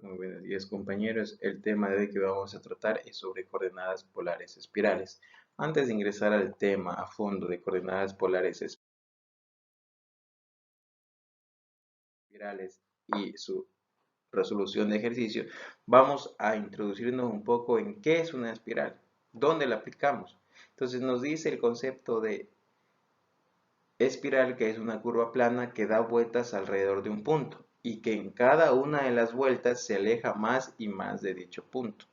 Muy buenos días, compañeros. El tema de hoy que vamos a tratar es sobre coordenadas polares espirales. Antes de ingresar al tema a fondo de coordenadas polares espirales y su resolución de ejercicio, vamos a introducirnos un poco en qué es una espiral, dónde la aplicamos. Entonces nos dice el concepto de espiral que es una curva plana que da vueltas alrededor de un punto y que en cada una de las vueltas se aleja más y más de dicho punto.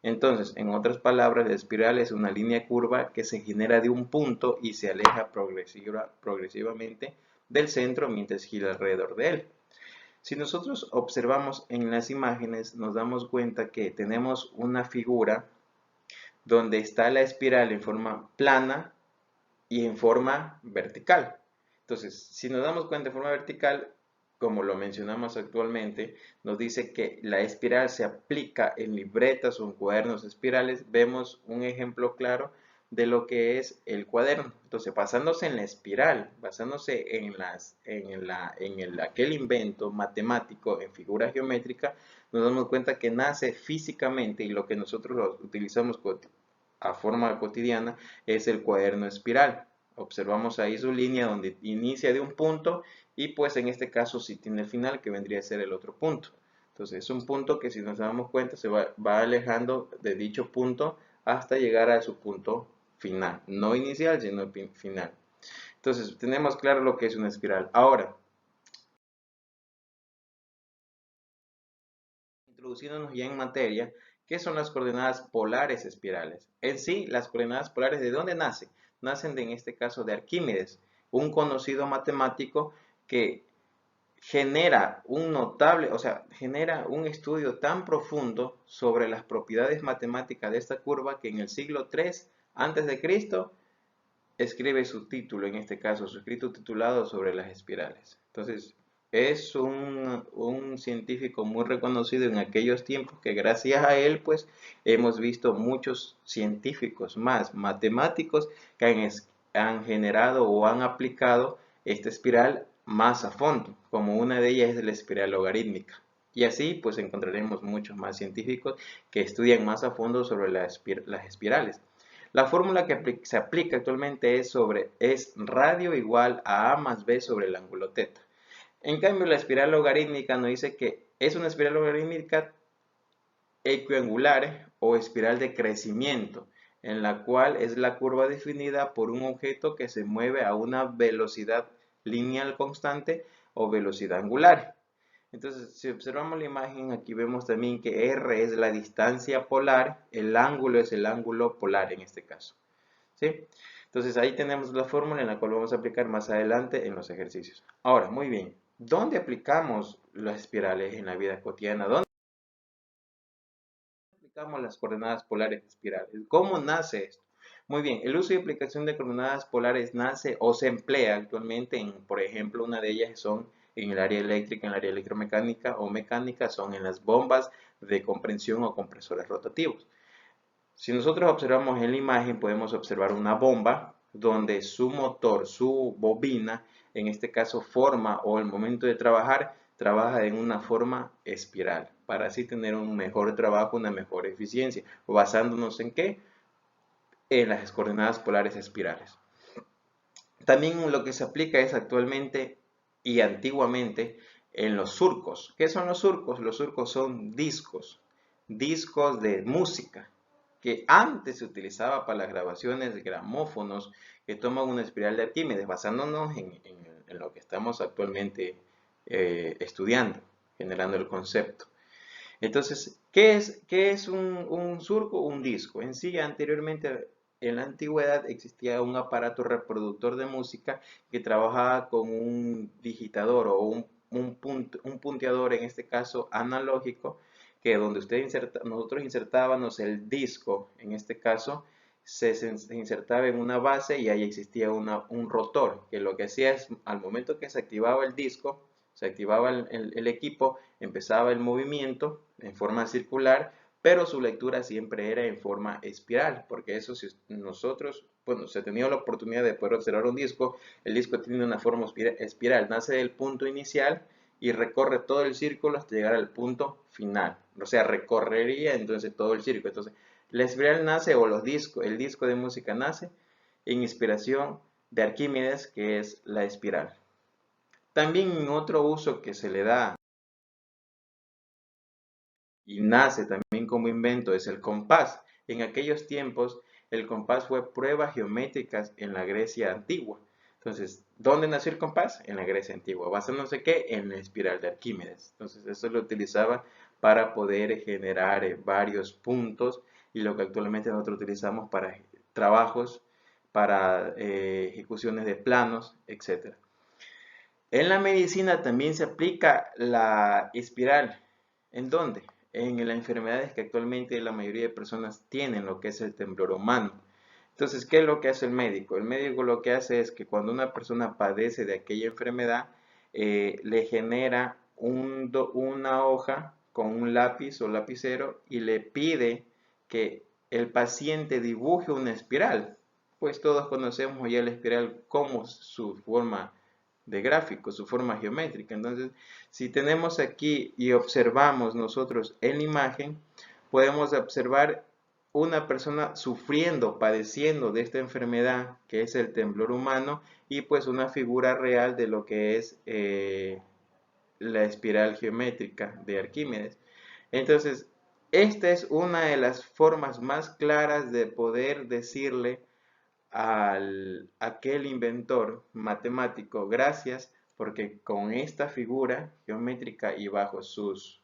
Entonces, en otras palabras, la espiral es una línea curva que se genera de un punto y se aleja progresivamente del centro mientras gira alrededor de él. Si nosotros observamos en las imágenes, nos damos cuenta que tenemos una figura donde está la espiral en forma plana y en forma vertical. Entonces, si nos damos cuenta en forma vertical, como lo mencionamos actualmente, nos dice que la espiral se aplica en libretas o en cuadernos espirales. Vemos un ejemplo claro de lo que es el cuaderno. Entonces, basándose en la espiral, basándose en aquel invento matemático en figura geométrica, nos damos cuenta que nace físicamente y lo que nosotros lo utilizamos a forma cotidiana es el cuaderno espiral. Observamos ahí su línea donde inicia de un punto y pues en este caso sí tiene el final que vendría a ser el otro punto. Entonces es un punto que si nos damos cuenta se va alejando de dicho punto hasta llegar a su punto final. No inicial, sino final. Entonces tenemos claro lo que es una espiral. Ahora, introduciéndonos ya en materia, ¿qué son las coordenadas polares espirales? En sí, las coordenadas polares, ¿de dónde nacen? Nacen en este caso de Arquímedes, un conocido matemático que genera un notable, o sea, genera un estudio tan profundo sobre las propiedades matemáticas de esta curva que en el siglo III antes de Cristo escribe su título, en este caso, su escrito titulado sobre las espirales. Entonces, es un científico muy reconocido en aquellos tiempos que gracias a él, pues, hemos visto muchos científicos más matemáticos que han generado o han aplicado esta espiral más a fondo, como una de ellas es la espiral logarítmica. Y así, pues, encontraremos muchos más científicos que estudian más a fondo sobre las espirales. La fórmula que se aplica actualmente es radio igual a A más B sobre el ángulo teta. En cambio, la espiral logarítmica nos dice que es una espiral logarítmica equiangular o espiral de crecimiento, en la cual es la curva definida por un objeto que se mueve a una velocidad lineal constante o velocidad angular. Entonces, si observamos la imagen, aquí vemos también que R es la distancia polar, el ángulo es el ángulo polar en este caso. ¿Sí? Entonces ahí tenemos la fórmula en la cual vamos a aplicar más adelante en los ejercicios. Ahora, muy bien, ¿dónde aplicamos las espirales en la vida cotidiana? ¿Dónde aplicamos las coordenadas polares espirales? ¿Cómo nace esto? Muy bien, el uso y aplicación de coordenadas polares nace o se emplea actualmente en, por ejemplo, una de ellas son en el área eléctrica, en el área electromecánica o mecánica, son en las bombas de comprensión o compresores rotativos. Si nosotros observamos en la imagen, podemos observar una bomba donde su motor, su bobina, en este caso forma o al momento de trabajar, trabaja en una forma espiral, para así tener un mejor trabajo, una mejor eficiencia, basándonos en qué? En las coordenadas polares espirales. También lo que se aplica es actualmente y antiguamente en los surcos. ¿Qué son los surcos? Los surcos son discos de música que antes se utilizaba para las grabaciones de gramófonos que toman una espiral de Arquímedes, basándonos en lo que estamos actualmente estudiando, generando el concepto. Entonces, qué es un surco? Un disco. En sí, anteriormente, en la antigüedad, existía un aparato reproductor de música que trabajaba con un digitador o un punteador, en este caso analógico, que donde nosotros insertábamos el disco, en este caso, se insertaba en una base y ahí existía un rotor, que lo que hacía es, al momento que se activaba el disco, se activaba el equipo, empezaba el movimiento en forma circular, pero su lectura siempre era en forma espiral, porque eso si nosotros, bueno, se ha tenido la oportunidad de poder observar un disco, el disco tiene una forma espiral, nace del punto inicial y recorre todo el círculo hasta llegar al punto final. O sea, recorrería entonces todo el círculo. Entonces, la espiral nace, o el disco de música nace en inspiración de Arquímedes, que es la espiral. También otro uso que se le da y nace también como invento es el compás. En aquellos tiempos, el compás fue pruebas geométricas en la Grecia antigua. Entonces, ¿dónde nació el compás? En la Grecia antigua. ¿Basándose qué? En la espiral de Arquímedes. Entonces, eso lo utilizaba para poder generar varios puntos, y lo que actualmente nosotros utilizamos para trabajos, para ejecuciones de planos, etc. En la medicina también se aplica la espiral. ¿En dónde? En las enfermedades que actualmente la mayoría de personas tienen, lo que es el temblor humano. Entonces, ¿qué es lo que hace el médico? El médico lo que hace es que cuando una persona padece de aquella enfermedad, le genera una hoja con un lápiz o lapicero y le pide que el paciente dibuje una espiral. Pues todos conocemos ya la espiral como su forma de gráfico, su forma geométrica. Entonces, si tenemos aquí y observamos nosotros en la imagen, podemos observar una persona sufriendo, padeciendo de esta enfermedad que es el temblor humano, y pues una figura real de lo que es la espiral geométrica de Arquímedes. Entonces, esta es una de las formas más claras de poder decirle aquel inventor matemático gracias, porque con esta figura geométrica y bajo sus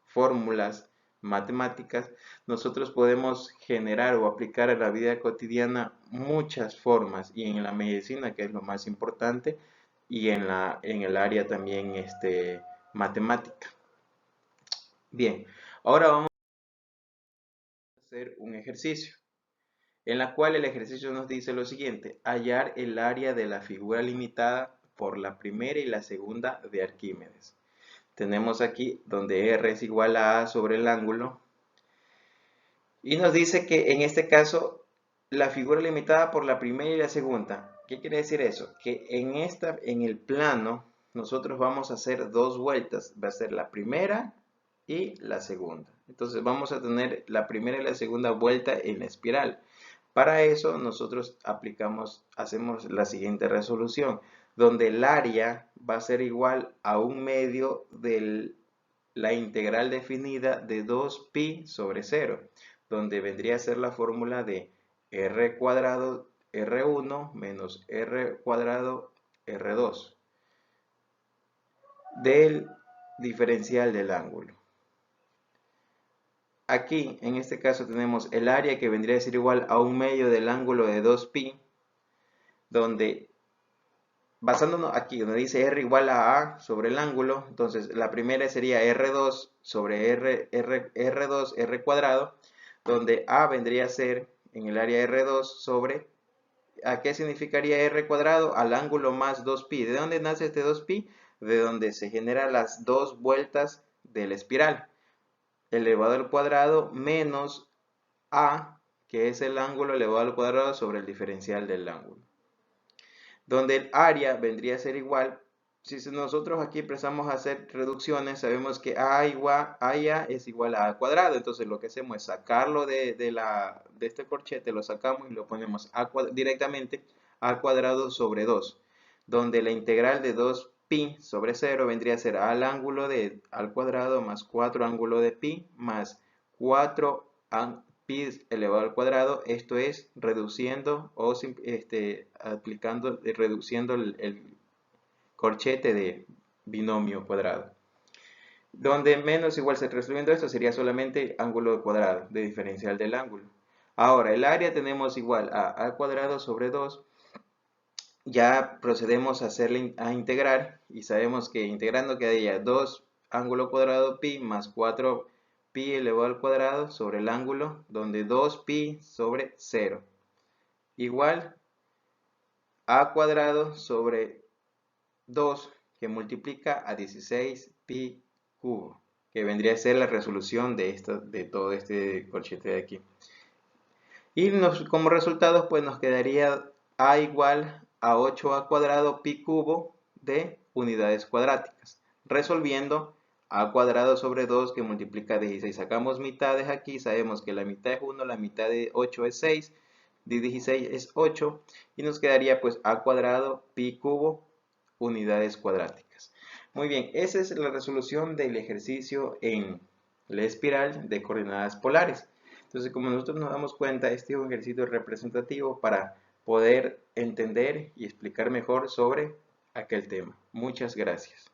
fórmulas matemáticas, nosotros podemos generar o aplicar a la vida cotidiana muchas formas, y en la medicina, que es lo más importante, y en el área también matemática. Bien, ahora vamos a hacer un ejercicio, en la cual el ejercicio nos dice lo siguiente: hallar el área de la figura limitada por la primera y la segunda de Arquímedes. Tenemos aquí donde R es igual a sobre el ángulo, y nos dice que en este caso la figura limitada por la primera y la segunda. ¿Qué quiere decir eso? Que en el plano nosotros vamos a hacer dos vueltas, va a ser la primera y la segunda. Entonces vamos a tener la primera y la segunda vuelta en la espiral. Para eso nosotros hacemos la siguiente resolución, donde el área va a ser igual a 1/2 de la integral definida de 2pi sobre 0, donde vendría a ser la fórmula de r cuadrado r1 menos r cuadrado r2 del diferencial del ángulo. Aquí, en este caso, tenemos el área que vendría a ser igual a 1/2 del ángulo de 2pi, donde, basándonos aquí, donde dice r igual a sobre el ángulo, entonces la primera sería r2 sobre r2, r cuadrado, donde a vendría a ser en el área r2 sobre, ¿a qué significaría r cuadrado? Al ángulo más 2pi. ¿De dónde nace este 2pi? De donde se generan las dos vueltas de la espiral, elevado al cuadrado menos a, que es el ángulo elevado al cuadrado sobre el diferencial del ángulo. Donde el área vendría a ser igual, si nosotros aquí empezamos a hacer reducciones, sabemos que a es igual a cuadrado. Entonces lo que hacemos es sacarlo de este corchete, lo sacamos y lo ponemos directamente a cuadrado sobre 2, donde la integral de 2pi sobre 0 vendría a ser al cuadrado más 4 ángulo de pi más 4 pi elevado al cuadrado. Esto es reduciendo o reduciendo el corchete de binomio cuadrado, donde menos igual se resolviendo esto sería solamente ángulo cuadrado de diferencial del ángulo. Ahora el área tenemos igual a cuadrado sobre 2. Ya procedemos a integrar, y sabemos que integrando quedaría 2 ángulo cuadrado pi más 4 pi elevado al cuadrado sobre el ángulo, donde 2pi sobre 0 igual a cuadrado sobre 2, que multiplica a 16 pi cubo, que vendría a ser la resolución de todo este corchete de aquí. Y como resultados pues nos quedaría a igual a 8a cuadrado pi cubo de unidades cuadráticas. resolviendo a cuadrado sobre 2 que multiplica 16. Sacamos mitades aquí, sabemos que la mitad es 1, la mitad de 8 es 6, de 16 es 8 y nos quedaría pues a cuadrado pi cubo unidades cuadráticas. Muy bien, esa es la resolución del ejercicio en la espiral de coordenadas polares. Entonces, como nosotros nos damos cuenta, este es un ejercicio representativo para poder entender y explicar mejor sobre aquel tema. Muchas gracias.